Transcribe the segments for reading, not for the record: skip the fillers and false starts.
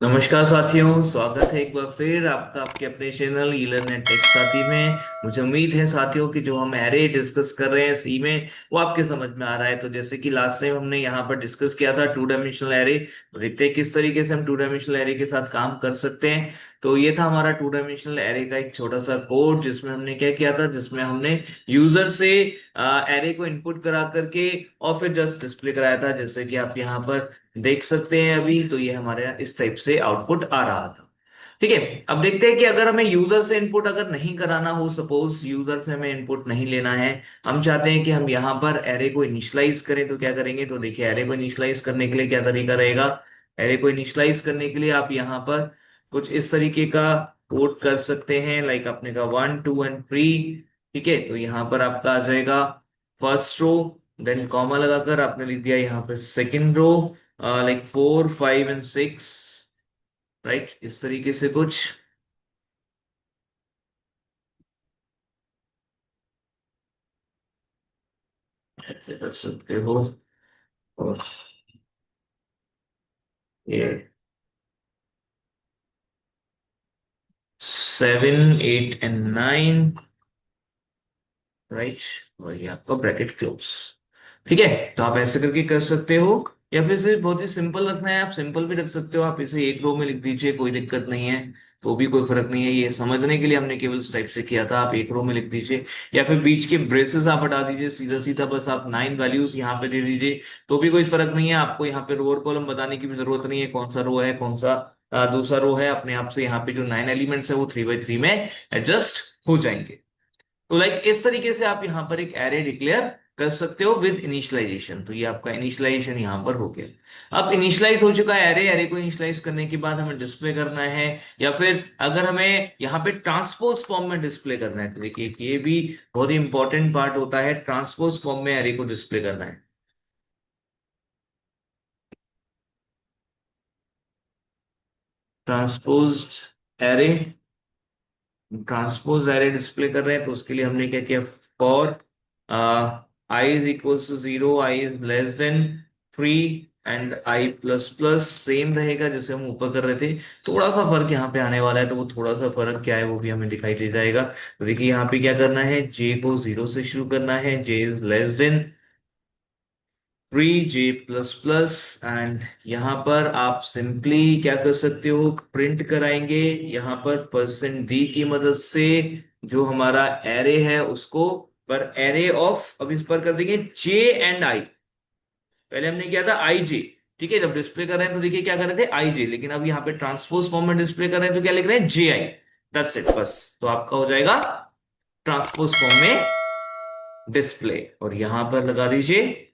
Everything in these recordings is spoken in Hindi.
नमस्कार साथियों, स्वागत है एक बार फिर आपका आपके अपने चैनल ईलर्न एंड टेक साथी में। मुझे उम्मीद है साथियों कि जो हम एरे डिस्कस कर रहे हैं सी में वो आपके समझ में आ रहा है। तो जैसे कि लास्ट टाइम हमने यहाँ पर डिस्कस किया था टू डायमेंशनल एरे, तो देखते हैं किस तरीके से हम टू डायमेंशनल एरे के साथ काम कर सकते हैं। तो ये था हमारा टू डायमेंशनल एरे का एक छोटा सा कोड, जिसमें हमने क्या किया था, जिसमें हमने यूजर से एरे को इनपुट करा करके और फिर जस्ट डिस्प्ले कराया था। जैसे कि आप यहाँ पर देख सकते हैं अभी, तो ये हमारे यहाँ इस टाइप से आउटपुट आ रहा था। ठीक है, अब देखते हैं कि अगर हमें यूजर से इनपुट अगर नहीं कराना हो, सपोज यूजर से हमें इनपुट नहीं लेना है, हम चाहते हैं कि हम यहाँ पर एरे को इनिशियलाइज करें, तो क्या करेंगे। तो देखिए, एरे को इनिशियलाइज करने के लिए क्या तरीका रहेगा। एरे को इनिशियलाइज करने के लिए आप यहाँ पर कुछ इस तरीके का कोड कर सकते हैं, लाइक आपने कहा 1 2 एंड 3। ठीक है, तो यहाँ पर आपका आ जाएगा फर्स्ट रो, देन कॉमा लगाकर आपने लिख दिया यहाँ पे second row, like 4 5 and 6। Right, इस तरीके से कुछ ऐसे कर सकते हो। और ये 7 8 एंड 9। राइट, और ये आपका ब्रैकेट क्लोज। ठीक है, तो आप ऐसे करके कर सकते हो, या फिर इसे बहुत ही सिंपल रखना है, आप सिंपल भी रख सकते हो। आप इसे एक रो में लिख दीजिए, कोई दिक्कत नहीं है, तो भी कोई फर्क नहीं है। ये समझने के लिए हमने केवल इस टाइप से किया था, आप एक रो में लिख दीजिए, या फिर बीच के ब्रेसेस आप हटा दीजिए, सीधा सीधा बस आप 9 वैल्यूज यहाँ पे दे दीजिए, तो भी कोई फर्क नहीं है। आपको यहाँ पे रो और कॉलम बताने की भी जरूरत नहीं है, कौन सा रो है कौन सा दूसरा रो है। अपने आप से यहाँ पे जो 9 एलिमेंट्स है वो 3 बाई 3 में एडजस्ट हो जाएंगे। तो लाइक इस तरीके से आप यहाँ पर एक एरे डिक्लेयर कर सकते हो विद इनिशियलाइजेशन। तो ये आपका इनिशियलाइजेशन यहाँ पर हो गया। अब इनिशियलाइज हो चुका है एरे, एरे को इनिशियलाइज करने के बाद हमें डिस्प्ले करना है, या फिर अगर हमें यहाँ पे ट्रांसपोज फॉर्म में डिस्प्ले करना है, तो देखिए ये भी बहुत ही इंपॉर्टेंट पार्ट होता है, ट्रांसपोज फॉर्म में एरे को डिस्प्ले करना है। Transposed array, transpose array display कर रहे हैं, तो उसके लिए हमने क्या किया, for I is equals to 0, I is less than 3 and I plus plus same रहेगा जैसे हम ऊपर कर रहे थे। थोड़ा सा फर्क यहाँ पे आने वाला है, तो वो थोड़ा सा फर्क क्या है वो भी हमें दिखाई दे जाएगा। तो देखिए यहाँ पे क्या करना है, जे को 0 से शुरू करना है, J is less than 3 J++। एंड यहाँ पर आप सिंपली क्या कर सकते हो, प्रिंट कराएंगे यहाँ पर %d की मदद से जो हमारा एरे है उसको, पर एरे ऑफ, अब इस पर कर देंगे J एंड I। पहले हमने किया था IJ। ठीक है, जब डिस्प्ले कर रहे हैं तो देखिए क्या कर रहे थे IJ, लेकिन अब यहाँ पे ट्रांसपोज फॉर्म में डिस्प्ले कर रहे हैं तो क्या लिख रहे हैं JI। दैट्स इट, बस। तो आपका हो जाएगा ट्रांसपोज फॉर्म में डिस्प्ले। और यहां पर लगा दीजिए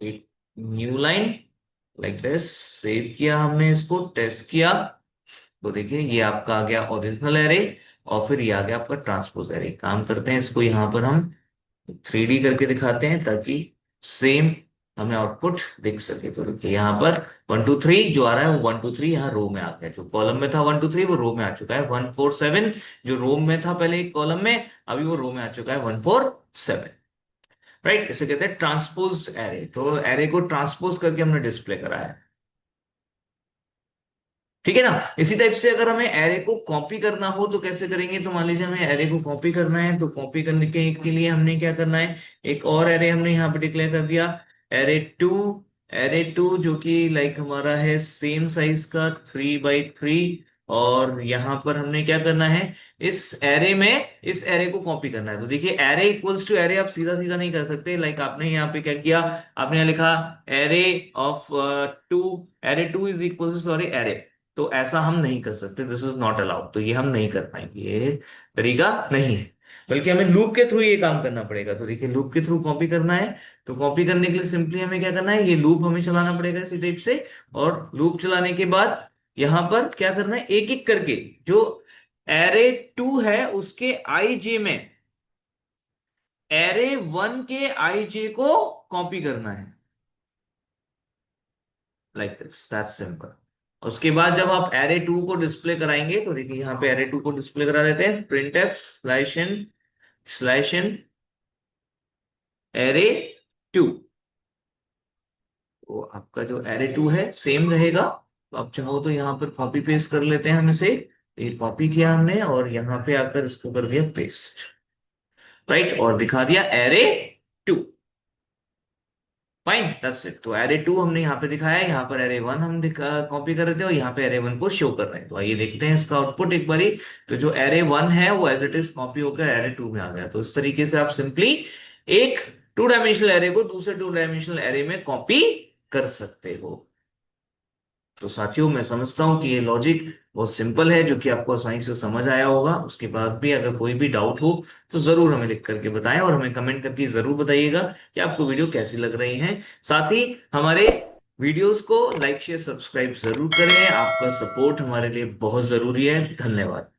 एक new line, like this. Save किया हमने, इसको टेस्ट किया, तो देखिए ये आपका आ गया ओरिजिनल एरे, और फिर ये आ गया आपका ट्रांसपोज एरे। काम करते हैं, इसको यहां पर हम 3D करके दिखाते हैं ताकि सेम हमें आउटपुट दिख सके। तो देखिए यहाँ पर 1 2 3 जो आ रहा है वो 1 2 3 यहाँ रो में आ गया, जो कॉलम में था 1 2 3 वो रो में आ चुका है 1 4 7। जो रो में था पहले एक कॉलम में, अभी वो रो में आ चुका है 1 4 7। राइट, इसे कहते हैं ट्रांसपोज्ड एरे। तो एरे को ट्रांसपोज करके हमने डिस्प्ले कराया है। ठीक है ना। इसी टाइप से अगर हमें एरे को कॉपी करना हो तो कैसे करेंगे। तो मान लीजिए हमें एरे को कॉपी करना है, तो कॉपी करने के लिए हमने क्या करना है, एक और एरे हमने यहाँ पे डिक्लेयर कर दिया, एरे 2। एरे 2 जो कि लाइक हमारा है सेम साइज का 3 बाई 3। और यहाँ पर हमने क्या करना है, इस एरे में इस एरे को कॉपी करना है। तो देखिए एरे इक्वल्स टू एरे आप सीधा सीधा नहीं कर सकते, लाइक आपने यहाँ पे क्या किया, आपने यहाँ लिखा array of 2, array 2 is equal to, sorry, array. तो ऐसा हम नहीं कर सकते, दिस इज नॉट अलाउड, तो ये हम नहीं कर पाएंगे, ये तरीका नहीं है। बल्कि हमें लूप के थ्रू ये काम करना पड़ेगा। तो देखिए लूप के थ्रू कॉपी करना है, तो कॉपी करने के लिए सिंपली हमें क्या करना है, ये लूप हमें चलाना पड़ेगा इसी टाइप से। और लूप चलाने के बाद यहां पर क्या करना है, एक एक करके जो एरे 2 है उसके आई जे में एरे 1 के आई जे को कॉपी करना है, लाइक दिस, दैट्स सिंपल। उसके बाद जब आप एरे 2 को डिस्प्ले कराएंगे, तो देखिए यहाँ पे एरे 2 को डिस्प्ले करा लेते हैं, प्रिंट एफ स्लैश इन एरे 2। तो आपका जो एरे 2 है सेम रहेगा। तो आप चाहो तो यहाँ पर कॉपी पेस्ट कर लेते हैं हम इसे। ये कॉपी किया हमने और यहाँ पे आकर इसको कर दिया पेस्ट। राइट, और दिखा दिया एरे 2। Fine, that's it. तो एरे 2 हमने यहाँ पे दिखाया, यहाँ पर एरे 1 हम कॉपी कर रहे थे और यहाँ पे एरे 1 को शो कर रहे हैं। तो आइए देखते हैं इसका आउटपुट एक बारी। तो जो एरे 1 है वो एज इट इज कॉपी होकर एरे 2 में आ गया। तो इस तरीके से आप सिंपली एक टू डायमेंशनल एरे को दूसरे टू डायमेंशनल एरे में कॉपी कर सकते हो। तो साथियों, मैं समझता हूं कि ये लॉजिक बहुत सिंपल है, जो कि आपको आसानी से समझ आया होगा। उसके बाद भी अगर कोई भी डाउट हो तो जरूर हमें लिख करके बताएं और हमें कमेंट करके जरूर बताइएगा कि आपको वीडियो कैसी लग रही है। साथ ही हमारे वीडियोस को लाइक शेयर सब्सक्राइब जरूर करें। आपका सपोर्ट हमारे लिए बहुत जरूरी है। धन्यवाद।